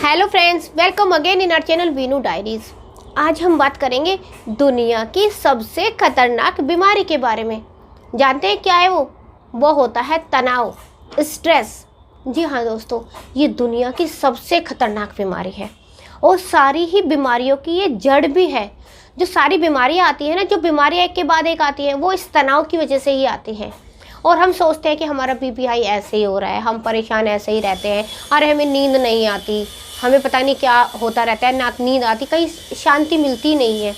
Hello friends, welcome again in our channel Veenu diaries. आज हम बात करेंगे दुनिया की सबसे खतरनाक बीमारी के बारे में। जानते हैं क्या है वो होता है तनाव, स्ट्रेस। जी हाँ दोस्तों, ये दुनिया की सबसे खतरनाक बीमारी है और सारी ही बीमारियों की ये जड़ भी है। जो सारी बीमारियाँ आती हैं ना, जो बीमारियाँ एक के बाद एक आती हैं, वो इस तनाव की वजह से ही आती हैं। और हम सोचते हैं कि हमारा बीपी हाई ऐसे ही हो रहा है, हम परेशान ऐसे ही रहते हैं, अरे हमें नींद नहीं आती, हमें पता नहीं क्या होता रहता है, ना नींद आती, कहीं शांति मिलती नहीं है।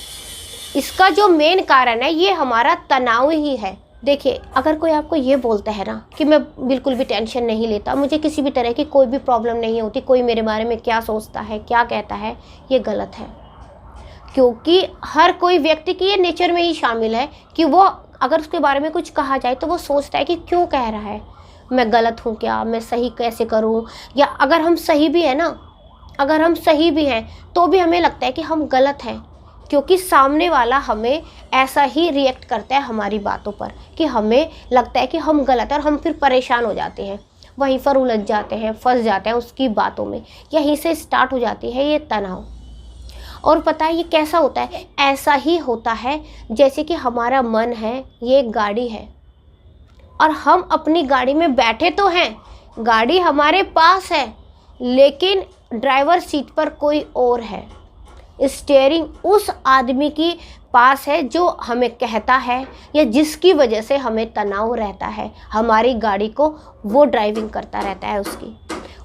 इसका जो मेन कारण है ये हमारा तनाव ही है। देखिए, अगर कोई आपको ये बोलता है ना कि मैं बिल्कुल भी टेंशन नहीं लेता, मुझे किसी भी तरह की कोई भी प्रॉब्लम नहीं होती, कोई मेरे बारे में क्या सोचता है, क्या कहता है, ये गलत है। क्योंकि हर कोई व्यक्ति की ये नेचर में ही शामिल है कि वो अगर उसके बारे में कुछ कहा जाए तो वो सोचता है कि क्यों कह रहा है, मैं गलत हूँ क्या, मैं सही कैसे करूँ। या अगर हम सही भी हैं ना, अगर हम सही भी हैं तो भी हमें लगता है कि हम गलत हैं, क्योंकि सामने वाला हमें ऐसा ही रिएक्ट करता है हमारी बातों पर कि हमें लगता है कि हम गलत हैं और हम फिर परेशान हो जाते हैं, वहीं पर उलझ जाते हैं, फंस जाते हैं उसकी बातों में। यहीं से स्टार्ट हो जाती है ये तनाव। और पता है ये कैसा होता है? ऐसा ही होता है जैसे कि हमारा मन है, ये एक गाड़ी है और हम अपनी गाड़ी में बैठे तो हैं, गाड़ी हमारे पास है, लेकिन ड्राइवर सीट पर कोई और है। स्टीयरिंग उस आदमी की पास है जो हमें कहता है या जिसकी वजह से हमें तनाव रहता है। हमारी गाड़ी को वो ड्राइविंग करता रहता है,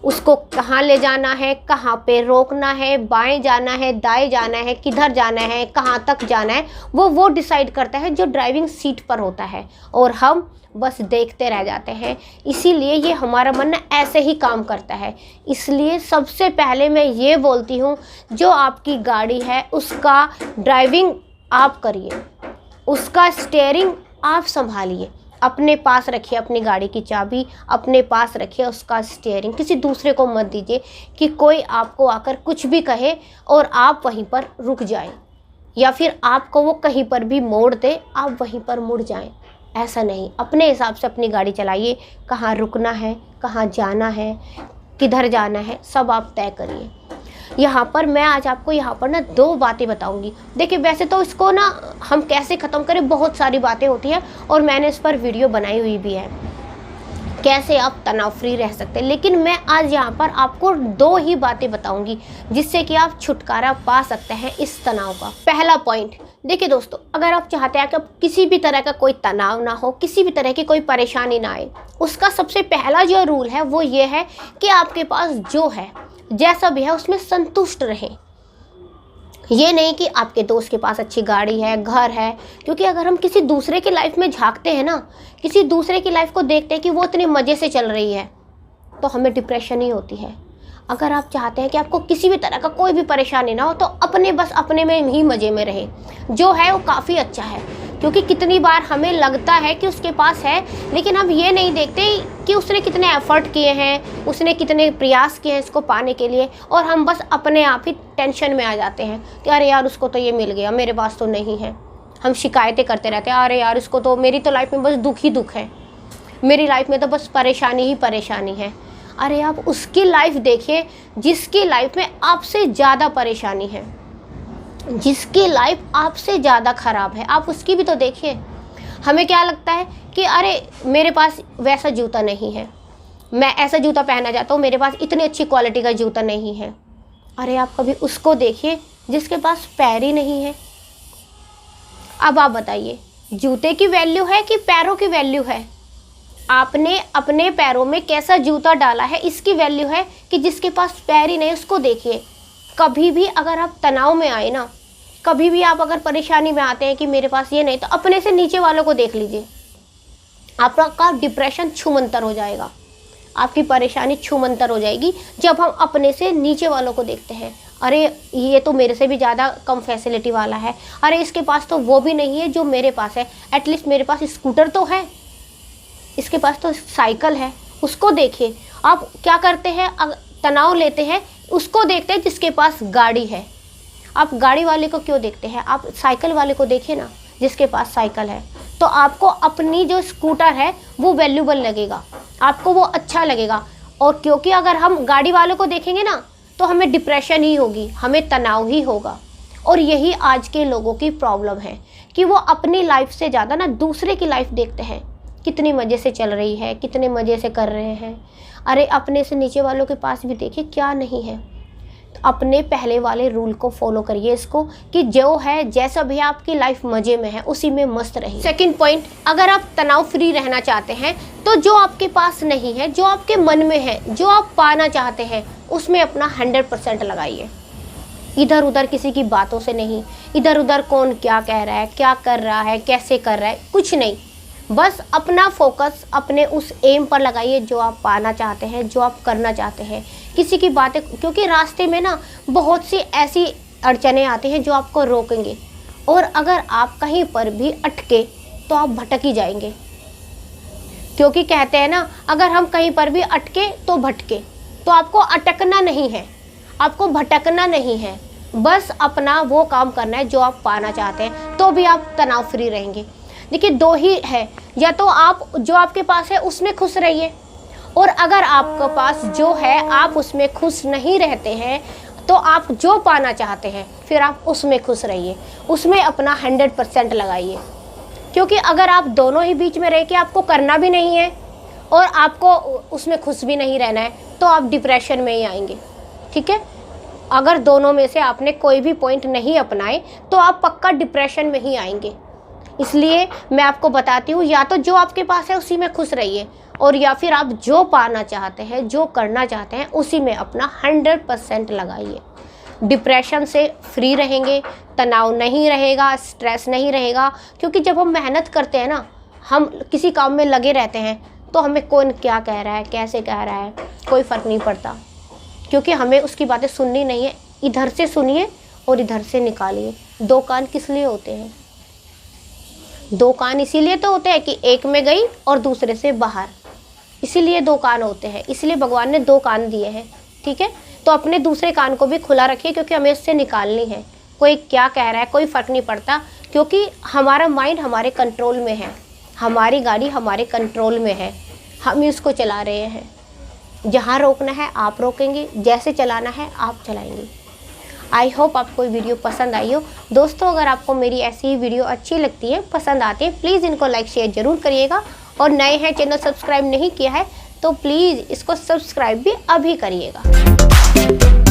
उसको कहाँ ले जाना है, कहाँ पे रोकना है, बाएं जाना है, दाएं जाना है, किधर जाना है, कहाँ तक जाना है, वो डिसाइड करता है जो ड्राइविंग सीट पर होता है, और हम बस देखते रह जाते हैं। इसीलिए ये हमारा मन ऐसे ही काम करता है। इसलिए सबसे पहले मैं ये बोलती हूँ, जो आपकी गाड़ी है उसका ड्राइविंग आप करिए, उसका स्टीयरिंग आप संभालिए, अपने पास रखिए, अपनी गाड़ी की चाबी अपने पास रखिए, उसका स्टीयरिंग किसी दूसरे को मत दीजिए कि कोई आपको आकर कुछ भी कहे और आप वहीं पर रुक जाएं, या फिर आपको वो कहीं पर भी मोड़ दे, आप वहीं पर मुड़ जाएं। ऐसा नहीं, अपने हिसाब से अपनी गाड़ी चलाइए, कहाँ रुकना है, कहाँ जाना है, किधर जाना है, सब आप तय करिए। यहाँ पर मैं आज आपको यहाँ पर ना 2 बातें बताऊंगी। देखिए, वैसे तो इसको ना हम कैसे ख़त्म करें, बहुत सारी बातें होती हैं और मैंने इस पर वीडियो बनाई हुई भी है, कैसे आप तनाव फ्री रह सकते हैं। लेकिन मैं आज यहाँ पर आपको 2 ही बातें बताऊंगी जिससे कि आप छुटकारा पा सकते हैं इस तनाव का। पहला पॉइंट, देखिए दोस्तों, अगर आप चाहते हैं कि आप किसी भी तरह का कोई तनाव ना हो, किसी भी तरह की कोई परेशानी ना आए, उसका सबसे पहला जो रूल है वो ये है कि आपके पास जो है, जैसा भी है, उसमें संतुष्ट रहें। ये नहीं कि आपके दोस्त के पास अच्छी गाड़ी है, घर है, क्योंकि अगर हम किसी दूसरे की लाइफ में झांकते हैं ना, किसी दूसरे की लाइफ को देखते हैं कि वो इतने मज़े से चल रही है, तो हमें डिप्रेशन ही होती है। अगर आप चाहते हैं कि आपको किसी भी तरह का कोई भी परेशानी ना हो, तो बस अपने में ही मज़े में रहे, जो है वो काफ़ी अच्छा है। क्योंकि कितनी बार हमें लगता है कि उसके पास है, लेकिन हम ये नहीं देखते कि उसने कितने एफर्ट किए हैं, उसने कितने प्रयास किए हैं इसको पाने के लिए, और हम बस अपने आप ही टेंशन में आ जाते हैं कि अरे यार उसको तो ये मिल गया, मेरे पास तो नहीं है। हम शिकायतें करते रहते हैं, अरे यार उसको तो, मेरी तो लाइफ में बस दुख ही दुख है, मेरी लाइफ में तो बस परेशानी ही परेशानी है। अरे आप उसकी लाइफ देखिए जिसकी लाइफ में आपसे ज़्यादा परेशानी है, जिसकी लाइफ आपसे ज़्यादा ख़राब है, आप उसकी भी तो देखिए। हमें क्या लगता है कि अरे मेरे पास वैसा जूता नहीं है, मैं ऐसा जूता पहनना चाहता हूँ, मेरे पास इतनी अच्छी क्वालिटी का जूता नहीं है। अरे आप कभी उसको देखिए जिसके पास पैर ही नहीं है। अब आप बताइए, जूते की वैल्यू है कि पैरों की वैल्यू है? आपने अपने पैरों में कैसा जूता डाला है, इसकी वैल्यू है कि जिसके पास पैर ही नहीं, उसको देखिए। कभी भी अगर आप तनाव में आए ना, कभी भी आप अगर परेशानी में आते हैं कि मेरे पास ये नहीं, तो अपने से नीचे वालों को देख लीजिए, आपका डिप्रेशन छूमंतर हो जाएगा, आपकी परेशानी छूमंतर हो जाएगी जब हम अपने से नीचे वालों को देखते हैं। अरे ये तो मेरे से भी ज़्यादा कम फैसिलिटी वाला है, अरे इसके पास तो वो भी नहीं है जो मेरे पास है, एटलीस्ट मेरे पास स्कूटर तो है, इसके पास तो साइकिल है, उसको देखिए। आप क्या करते हैं, तनाव लेते हैं, उसको देखते हैं जिसके पास गाड़ी है। आप गाड़ी वाले को क्यों देखते हैं, आप साइकिल वाले को देखिए ना, जिसके पास साइकिल है। तो आपको अपनी जो स्कूटर है वो वैल्यूबल लगेगा, आपको वो अच्छा लगेगा। और क्योंकि अगर हम गाड़ी वालों को देखेंगे ना, तो तो हमें डिप्रेशन ही होगी, हमें तनाव ही होगा। और यही आज के लोगों की प्रॉब्लम है कि वो अपनी लाइफ से ज़्यादा ना दूसरे की लाइफ देखते हैं, कितनी मज़े से चल रही है, कितने मज़े से कर रहे हैं। अरे अपने से नीचे वालों के पास भी देखिए क्या नहीं है। तो अपने पहले वाले रूल को फॉलो करिए इसको, कि जो है जैसा भी आपकी लाइफ मज़े में है उसी में मस्त रहिए। सेकंड पॉइंट, अगर आप तनाव फ्री रहना चाहते हैं तो जो आपके पास नहीं है, जो आपके मन में है, जो आप पाना चाहते हैं, उसमें अपना 100% लगाइए। इधर उधर किसी की बातों से नहीं, इधर उधर कौन क्या कह रहा है, क्या कर रहा है, कैसे कर रहा है, कुछ नहीं। बस अपना फोकस अपने उस एम पर लगाइए जो आप पाना चाहते हैं, जो आप करना चाहते हैं। किसी की बातें, क्योंकि रास्ते में ना बहुत सी ऐसी अड़चनें आती हैं जो आपको रोकेंगे, और अगर आप कहीं पर भी अटके तो आप भटक ही जाएंगे। क्योंकि कहते हैं ना, अगर हम कहीं पर भी अटके तो भटके। तो आपको अटकना नहीं है, आपको भटकना नहीं है, बस अपना वो काम करना है जो आप पाना चाहते हैं, तो भी आप तनाव फ्री रहेंगे। देखिए दो ही है, या तो आप जो आपके पास है उसमें खुश रहिए, और अगर आपके पास जो है आप उसमें खुश नहीं रहते हैं तो आप जो पाना चाहते हैं फिर आप उसमें खुश रहिए, उसमें अपना 100% लगाइए। क्योंकि अगर आप दोनों ही बीच में रह के आपको करना भी नहीं है और आपको उसमें खुश भी नहीं रहना है तो आप डिप्रेशन में ही आएंगे। ठीक है, अगर दोनों में से आपने कोई भी पॉइंट नहीं अपनाए तो आप पक्का डिप्रेशन में ही आएंगे। इसलिए मैं आपको बताती हूँ, या तो जो आपके पास है उसी में खुश रहिए, और या फिर आप जो पाना चाहते हैं, जो करना चाहते हैं, उसी में अपना 100% लगाइए। डिप्रेशन से फ्री रहेंगे, तनाव नहीं रहेगा, स्ट्रेस नहीं रहेगा। क्योंकि जब हम मेहनत करते हैं ना, हम किसी काम में लगे रहते हैं, तो हमें कौन क्या कह रहा है, कैसे कह रहा है, कोई फ़र्क नहीं पड़ता। क्योंकि हमें उसकी बातें सुननी नहीं है। इधर से सुनिए और इधर से निकालिए। दो कान किस लिए होते हैं? दो कान इसीलिए तो होते हैं कि एक में गई और दूसरे से बाहर, इसीलिए दो कान होते हैं। इसलिए भगवान ने दो कान दिए हैं। ठीक है, तो अपने दूसरे कान को भी खुला रखिए, क्योंकि हमें उससे निकालनी है। कोई क्या कह रहा है कोई फ़र्क नहीं पड़ता, क्योंकि हमारा माइंड हमारे कंट्रोल में है, हमारी गाड़ी हमारे कंट्रोल में है, हम ही उसको चला रहे हैं। जहाँ रोकना है आप रोकेंगे, जैसे चलाना है आप चलाएंगे। आई होप आपको ये वीडियो पसंद आई हो। दोस्तों, अगर आपको मेरी ऐसी ही वीडियो अच्छी लगती है, पसंद आती है, प्लीज़ इनको लाइक शेयर ज़रूर करिएगा। और नए हैं, चैनल सब्सक्राइब नहीं किया है तो प्लीज़ इसको सब्सक्राइब भी अभी करिएगा।